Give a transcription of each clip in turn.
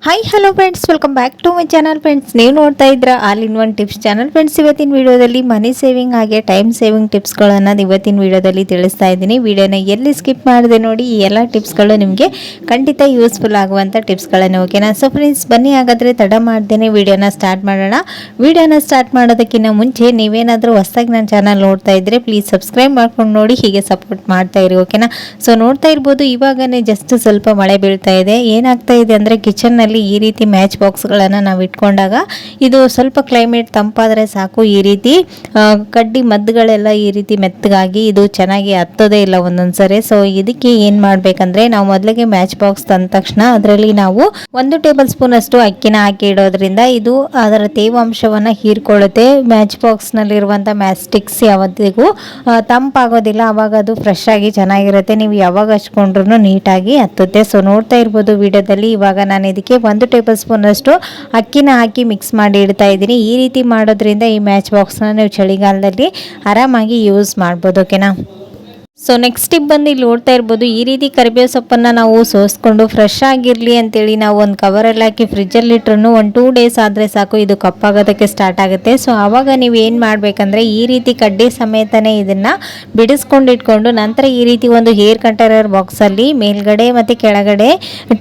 Hi hello friends, welcome back to my channel. Friends, ನೀವು ನೋಡ್ತಾ ಇದ್ರ all in one tips channel. Friends, ಇವತ್ತಿನ ವಿಡಿಯೋದಲ್ಲಿ ಮನಿ ಸೇವಿಂಗ್ ಹಾಗೆ ಟೈಮ್ ಸೇವಿಂಗ್ ಟಿಪ್ಸ್ಗಳನ್ನು ಇವತ್ತಿನ ವಿಡಿಯೋದಲ್ಲಿ ತಿಳಿಸ್ತಾ ಇದ್ದೀನಿ. ವಿಡಿಯೋನ ಎಲ್ಲಿ ಸ್ಕಿಪ್ ಮಾಡಿದೆ ನೋಡಿ, ಈ ಎಲ್ಲ ಟಿಪ್ಸ್ಗಳು ನಿಮಗೆ ಖಂಡಿತ ಯೂಸ್ಫುಲ್ ಆಗುವಂಥ ಟಿಪ್ಸ್ಗಳನ್ನು. ಓಕೆನಾ? ಸೊ ಫ್ರೆಂಡ್ಸ್, ಬನ್ನಿ ಹಾಗಾದರೆ ತಡ ಮಾಡ್ದೇನೆ ವಿಡಿಯೋನ ಸ್ಟಾರ್ಟ್ ಮಾಡೋಣ. ವಿಡಿಯೋನ ಸ್ಟಾರ್ಟ್ ಮಾಡೋದಕ್ಕಿಂತ ಮುಂಚೆ ನೀವೇನಾದರೂ ಹೊಸದಾಗಿ ನನ್ನ ಚಾನಲ್ ನೋಡ್ತಾ ಇದ್ದರೆ ಪ್ಲೀಸ್ ಸಬ್ಸ್ಕ್ರೈಬ್ ಮಾಡ್ಕೊಂಡು ನೋಡಿ, ಹೀಗೆ ಸಪೋರ್ಟ್ ಮಾಡ್ತಾ ಇರಿ. ಓಕೆನಾ? ಸೊ ನೋಡ್ತಾ ಇರ್ಬೋದು, ಇವಾಗನೇ ಜಸ್ಟ್ ಸ್ವಲ್ಪ ಮಳೆ ಬೀಳ್ತಾ ಇದೆ. ಏನಾಗ್ತಾ ಇದೆ ಅಂದರೆ ಕಿಚನ್ನಲ್ಲಿ ಈ ರೀತಿ ಮ್ಯಾಚ್ ಬಾಕ್ಸ್ಗಳನ್ನು ನಾವು ಇಟ್ಕೊಂಡಾಗ ಇದು ಸ್ವಲ್ಪ ಕ್ಲೈಮೇಟ್ ತಂಪಾದರೆ ಸಾಕು, ಈ ರೀತಿ ಕಡ್ಡಿ ಮದ್ದುಗಳೆಲ್ಲ ಈ ರೀತಿ ಮೆತ್ತಗಾಗಿ ಇದು ಚೆನ್ನಾಗಿ ಹತ್ತೋದೇ ಇಲ್ಲ ಒಂದೊಂದ್ಸರಿ. ಸೊ ಇದಕ್ಕೆ ಏನು ಮಾಡಬೇಕಂದ್ರೆ, ನಾವು ಮೊದಲಿಗೆ ಮ್ಯಾಚ್ ಬಾಕ್ಸ್ ತಂದ ತಕ್ಷಣ ಅದರಲ್ಲಿ ನಾವು 1 ಟೇಬಲ್ ಸ್ಪೂನ್ ಅಷ್ಟು ಅಕ್ಕಿನ ಹಾಕಿ ಇಡೋದ್ರಿಂದ ಇದು ಅದರ ತೇವಾಂಶವನ್ನು ಹೀರ್ಕೊಳ್ಳುತ್ತೆ. ಮ್ಯಾಚ್ ಬಾಕ್ಸ್ನಲ್ಲಿರುವಂಥ ಮ್ಯಾಚ್ ಸ್ಟಿಕ್ಸ್ ಯಾವತ್ತಿಗೂ ತಂಪಾಗೋದಿಲ್ಲ, ಆವಾಗ ಅದು ಫ್ರೆಶ್ ಆಗಿ ಚೆನ್ನಾಗಿರುತ್ತೆ. ನೀವು ಯಾವಾಗ ಹಚ್ಕೊಂಡ್ರು ನೀಟಾಗಿ ಹತ್ತುತ್ತೆ. ಸೊ ನೋಡ್ತಾ ಇರ್ಬೋದು ವಿಡಿಯೋದಲ್ಲಿ, ಇವಾಗ ನಾನು ಇದಕ್ಕೆ 1 ಟೇಬಲ್ ಸ್ಪೂನ್ ಅಷ್ಟು ಅಕ್ಕಿನ ಹಾಕಿ ಮಿಕ್ಸ್ ಮಾಡಿ ಇಡ್ತಾ ಇದ್ದೀನಿ. ಈ ರೀತಿ ಮಾಡೋದ್ರಿಂದ ಈ ಮ್ಯಾಚ್ ಬಾಕ್ಸ್ನ ನೀವು ಚಳಿಗಾಲದಲ್ಲಿ ಆರಾಮಾಗಿ ಯೂಸ್ ಮಾಡ್ಬೋದು. ಓಕೆನಾ? ಸೊ ನೆಕ್ಸ್ಟ್ ಟಿಪ್ ಬಂದು ಇಲ್ಲಿ ನೋಡ್ತಾ ಇರ್ಬೋದು, ಈ ರೀತಿ ಕರಿಬೇವು ಸೊಪ್ಪನ್ನು ನಾವು ಸೋಸ್ಕೊಂಡು ಫ್ರೆಶ್ ಆಗಿರಲಿ ಅಂತೇಳಿ ನಾವು ಒಂದು ಕವರಲ್ಲಿ ಹಾಕಿ ಫ್ರಿಜ್ಜಲ್ಲಿ ಇಟ್ರು 1-2 ಡೇಸ್ ಆದರೆ ಸಾಕು, ಇದು ಕಪ್ಪಾಗೋದಕ್ಕೆ ಸ್ಟಾರ್ಟ್ ಆಗುತ್ತೆ. ಸೊ ಆವಾಗ ನೀವು ಏನು ಮಾಡಬೇಕಂದ್ರೆ, ಈ ರೀತಿ ಕಡ್ಡಿ ಸಮೇತನೇ ಇದನ್ನು ಬಿಡಿಸ್ಕೊಂಡು ಇಟ್ಕೊಂಡು ನಂತರ ಈ ರೀತಿ ಒಂದು ಹೇರ್ ಕಂಟೈನರ್ ಬಾಕ್ಸಲ್ಲಿ ಮೇಲ್ಗಡೆ ಮತ್ತು ಕೆಳಗಡೆ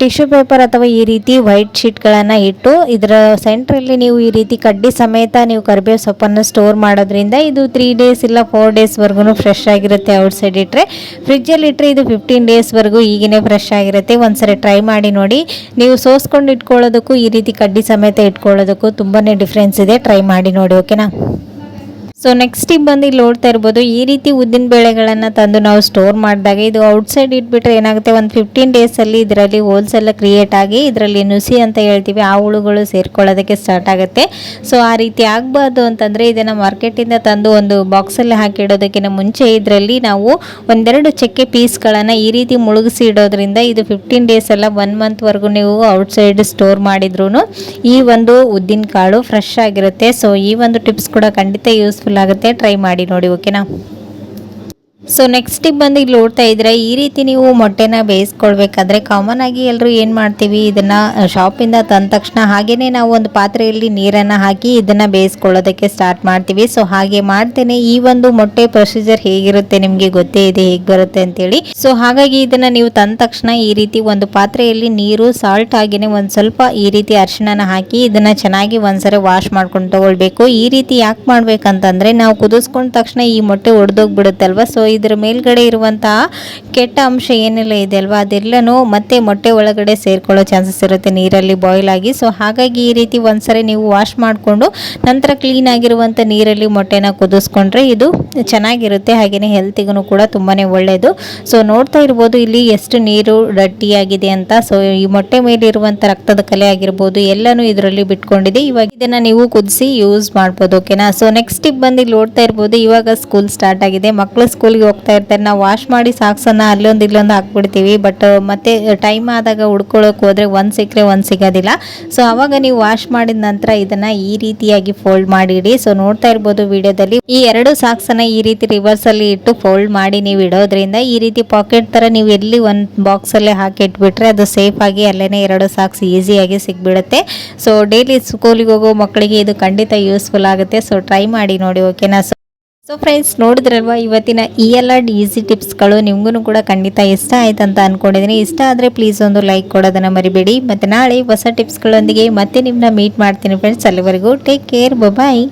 ಟಿಶ್ಯೂ ಪೇಪರ್ ಅಥವಾ ಈ ರೀತಿ ವೈಟ್ ಶೀಟ್ಗಳನ್ನು ಇಟ್ಟು ಇದರ ಸೆಂಟ್ರಲ್ಲಿ ನೀವು ಈ ರೀತಿ ಕಡ್ಡಿ ಸಮೇತ ನೀವು ಕರಿಬೇವು ಸೊಪ್ಪನ್ನು ಸ್ಟೋರ್ ಮಾಡೋದ್ರಿಂದ ಇದು 3 ಡೇಸ್ ಇಲ್ಲ 4 ಡೇಸ್ವರೆಗೂ ಫ್ರೆಶ್ ಆಗಿರುತ್ತೆ. ಔಟ್ಸೈಡ್ ಇಟ್ಟರೆ, ಫ್ರಿಜ್ಜಲ್ಲಿ ಇಟ್ಟರೆ ಇದು 15 ಡೇಸ್ವರೆಗೂ ಈಗಿನೇ ಫ್ರೆಶ್ ಆಗಿರುತ್ತೆ. ಒಂದ್ಸರಿ ಟ್ರೈ ಮಾಡಿ ನೋಡಿ. ನೀವು ಸೋಸ್ಕೊಂಡು ಇಟ್ಕೊಳ್ಳೋದಕ್ಕೂ ಈ ರೀತಿ ಕಡ್ಡಿ ಸಮೇತ ಇಟ್ಕೊಳ್ಳೋದಕ್ಕೂ ತುಂಬಾ ಡಿಫ್ರೆನ್ಸ್ ಇದೆ. ಟ್ರೈ ಮಾಡಿ ನೋಡಿ. ಓಕೆನಾ? ಸೊ ನೆಕ್ಸ್ಟ್ ಟಿಪ್ ಬಂದು ಇಲ್ಲಿ ನೋಡ್ತಾ ಇರ್ಬೋದು, ಈ ರೀತಿ ಉದ್ದಿನ ಬೇಳೆಗಳನ್ನು ತಂದು ನಾವು ಸ್ಟೋರ್ ಮಾಡಿದಾಗ ಇದು ಔಟ್ಸೈಡ್ ಇಟ್ಬಿಟ್ರೆ ಏನಾಗುತ್ತೆ, ಒಂದು 15 ಡೇಸಲ್ಲಿ ಇದರಲ್ಲಿ ಹೋಲ್ಸ್ ಎಲ್ಲ ಕ್ರಿಯೇಟ್ ಆಗಿ ಇದರಲ್ಲಿ ನುಸಿ ಅಂತ ಹೇಳ್ತೀವಿ, ಆ ಹುಳುಗಳು ಸೇರ್ಕೊಳ್ಳೋದಕ್ಕೆ ಸ್ಟಾರ್ಟ್ ಆಗುತ್ತೆ. ಸೊ ಆ ರೀತಿ ಆಗಬಾರ್ದು ಅಂತಂದರೆ ಇದನ್ನು ಮಾರ್ಕೆಟಿಂದ ತಂದು ಒಂದು ಬಾಕ್ಸಲ್ಲಿ ಹಾಕಿಡೋದಕ್ಕಿಂತ ಮುಂಚೆ ಇದರಲ್ಲಿ ನಾವು 1-2 ಚಕ್ಕೆ ಪೀಸ್ಗಳನ್ನು ಈ ರೀತಿ ಮುಳುಗಿಸಿ ಇಡೋದ್ರಿಂದ ಇದು 15 ಡೇಸ್ ಎಲ್ಲ 1 ಮಂತ್ವರೆಗೂ ನೀವು ಔಟ್ಸೈಡ್ ಸ್ಟೋರ್ ಮಾಡಿದ್ರೂ ಈ ಒಂದು ಉದ್ದಿನ ಕಾಳು ಫ್ರೆಶ್ ಆಗಿರುತ್ತೆ. ಸೊ ಈ ಒಂದು ಟಿಪ್ಸ್ ಕೂಡ ಖಂಡಿತ ಯೂಸ್ಫುಲ್ ಆಗುತ್ತೆ. ಟ್ರೈ ಮಾಡಿ ನೋಡಿ. ಓಕೆನಾ? ಸೊ ನೆಕ್ಸ್ಟ್ ಟಿಪ್ ಬಂದು ಇಲ್ಲಿ ನೋಡ್ತಾ ಇದ್ರೆ, ಈ ರೀತಿ ನೀವು ಮೊಟ್ಟೆನ ಬೇಯಿಸ್ಕೊಳ್ಬೇಕಾದ್ರೆ ಕಾಮನ್ ಆಗಿ ಎಲ್ಲರೂ ಏನು ಮಾಡ್ತೀವಿ, ಇದನ್ನು ಶಾಪಿಂದ ತಂದ ತಕ್ಷಣ ಹಾಗೇನೆ ನಾವು ಒಂದು ಪಾತ್ರೆಯಲ್ಲಿ ನೀರನ್ನು ಹಾಕಿ ಇದನ್ನು ಬೇಯಿಸ್ಕೊಳ್ಳೋದಕ್ಕೆ ಸ್ಟಾರ್ಟ್ ಮಾಡ್ತೀವಿ. ಸೊ ಹಾಗೆ ಮಾಡ್ತೇನೆ ಈ ಒಂದು ಮೊಟ್ಟೆ ಪ್ರೊಸೀಜರ್ ಹೇಗಿರುತ್ತೆ ನಿಮಗೆ ಗೊತ್ತೇ ಇದೆ, ಹೇಗೆ ಬರುತ್ತೆ ಅಂತೇಳಿ. ಸೊ ಹಾಗಾಗಿ ಇದನ್ನು ನೀವು ತಂದ ತಕ್ಷಣ ಈ ರೀತಿ ಒಂದು ಪಾತ್ರೆಯಲ್ಲಿ ನೀರು, ಸಾಲ್ಟ್ ಹಾಗೇನೆ ಒಂದು ಸ್ವಲ್ಪ ಈ ರೀತಿ ಅರಿಶಿನ ಹಾಕಿ ಇದನ್ನು ಚೆನ್ನಾಗಿ ಒಂದ್ಸರಿ ವಾಶ್ ಮಾಡ್ಕೊಂಡು ತಗೊಳ್ಬೇಕು. ಈ ರೀತಿ ಯಾಕೆ ಮಾಡ್ಬೇಕಂತಂದ್ರೆ, ನಾವು ಕುದಿಸ್ಕೊಂಡ ತಕ್ಷಣ ಈ ಮೊಟ್ಟೆ ಒಡೆದೋಗ್ಬಿಡುತ್ತಲ್ವ. ಸೊ ಇದರ ಮೇಲ್ಗಡೆ ಇರುವಂತಹ ಕೆಟ್ಟ ಅಂಶ ಏನೆಲ್ಲ ಇದೆ ಅಲ್ವಾ, ಅದೆಲ್ಲನೂ ಮತ್ತೆ ಮೊಟ್ಟೆ ಒಳಗಡೆ ಸೇರ್ಕೊಳ್ಳೋ ಚಾನ್ಸಸ್ ಇರುತ್ತೆ ನೀರಲ್ಲಿ ಬಾಯ್ಲ್ ಆಗಿ. ಸೊ ಹಾಗಾಗಿ ಈ ರೀತಿ ಒಂದ್ಸರಿ ನೀವು ವಾಶ್ ಮಾಡಿಕೊಂಡು ನಂತರ ಕ್ಲೀನ್ ಆಗಿರುವಂಥ ನೀರಲ್ಲಿ ಮೊಟ್ಟೆನ ಕುದಿಸ್ಕೊಂಡ್ರೆ ಇದು ಚೆನ್ನಾಗಿರುತ್ತೆ, ಹಾಗೆಯೇ ಹೆಲ್ತಿಗೂ ಕೂಡ ತುಂಬಾ ಒಳ್ಳೆಯದು. ಸೊ ನೋಡ್ತಾ ಇರ್ಬೋದು ಇಲ್ಲಿ ಎಷ್ಟು ನೀರು ಡಟ್ಟಿಯಾಗಿದೆ ಅಂತ. ಸೊ ಈ ಮೊಟ್ಟೆ ಮೇಲೆ ಇರುವಂಥ ರಕ್ತದ ಕಲೆ ಆಗಿರ್ಬೋದು ಎಲ್ಲನೂ ಇದರಲ್ಲಿ ಬಿಟ್ಕೊಂಡಿದೆ. ಇವಾಗ ಇದನ್ನು ನೀವು ಕುದಿಸಿ ಯೂಸ್ ಮಾಡ್ಬೋದು. ಓಕೆನಾ? ಸೊ ನೆಕ್ಸ್ಟ್ ಟಿಪ್ ಬಂದು ಇಲ್ಲಿ ನೋಡ್ತಾ ಇರ್ಬೋದು, ಇವಾಗ ಸ್ಕೂಲ್ ಸ್ಟಾರ್ಟ್ ಆಗಿದೆ, ಮಕ್ಕಳು ಸ್ಕೂಲ್ಗೆ ಹೋಗ್ತಾ ಇರ್ತಾರೆ. ನಾವು ವಾಶ್ ಮಾಡಿ ಸಾಕ್ಸನ್ನು ಅಲ್ಲೊಂದು ಇಲ್ಲೊಂದು ಹಾಕ್ಬಿಡ್ತೀವಿ, ಬಟ್ ಮತ್ತೆ ಟೈಮ್ ಆದಾಗ ಹುಡ್ಕೊಳ್ಳೋಕೆ ಹೋದರೆ ಒಂದು ಸಿಕ್ಕರೆ ಒಂದು ಸಿಗೋದಿಲ್ಲ. ಸೊ ಅವಾಗ ನೀವು ವಾಶ್ ಮಾಡಿದ ನಂತರ ಇದನ್ನ ಈ ರೀತಿಯಾಗಿ ಫೋಲ್ಡ್ ಮಾಡಿ ಇಡಿ. ಸೊ ನೋಡ್ತಾ ಇರ್ಬೋದು ವಿಡಿಯೋದಲ್ಲಿ, ಈ 2 ಸಾಕ್ಸನ್ನ ಈ ರೀತಿ ರಿವರ್ಸ್ ಅಲ್ಲಿ ಇಟ್ಟು ಫೋಲ್ಡ್ ಮಾಡಿ ನೀವು ಇಡೋದ್ರಿಂದ ಈ ರೀತಿ ಪಾಕೆಟ್ ತರ ನೀವು ಎಲ್ಲಿ ಒಂದು ಬಾಕ್ಸ್ ಅಲ್ಲೇ ಹಾಕಿ ಇಟ್ಬಿಟ್ರೆ ಅದು ಸೇಫ್ ಆಗಿ ಅಲ್ಲೇನೆ 2 ಸಾಕ್ಸ್ ಈಸಿಯಾಗಿ ಸಿಕ್ಬಿಡುತ್ತೆ. ಸೊ ಡೈಲಿ ಸ್ಕೂಲಿಗೆ ಹೋಗೋ ಮಕ್ಕಳಿಗೆ ಇದು ಖಂಡಿತ ಯೂಸ್ಫುಲ್ ಆಗುತ್ತೆ. ಸೊ ಟ್ರೈ ಮಾಡಿ ನೋಡಿ. ಓಕೆನಾ? ಸೊ ಫ್ರೆಂಡ್ಸ್, ನೋಡಿದ್ರಲ್ವಾ ಇವತ್ತಿನ ಈ ಎಲ್ಲ ಈಸಿ ಟಿಪ್ಸ್ಗಳು ನಿಮಗೂ ಕೂಡ ಖಂಡಿತ ಇಷ್ಟ ಆಯ್ತು ಅಂತ ಅಂದ್ಕೊಂಡಿದ್ದೀನಿ. ಇಷ್ಟ ಆದರೆ ಪ್ಲೀಸ್ ಒಂದು ಲೈಕ್ ಕೊಡೋದನ್ನು ಮರಿಬೇಡಿ. ಮತ್ತು ನಾಳೆ ಹೊಸ ಟಿಪ್ಸ್ಗಳೊಂದಿಗೆ ಮತ್ತೆ ನಿಮ್ಮನ್ನ ಮೀಟ್ ಮಾಡ್ತೀನಿ ಫ್ರೆಂಡ್ಸ್. ಅಲ್ಲಿವರೆಗೂ ಟೇಕ್ ಕೇರ್, ಬಾಯ್.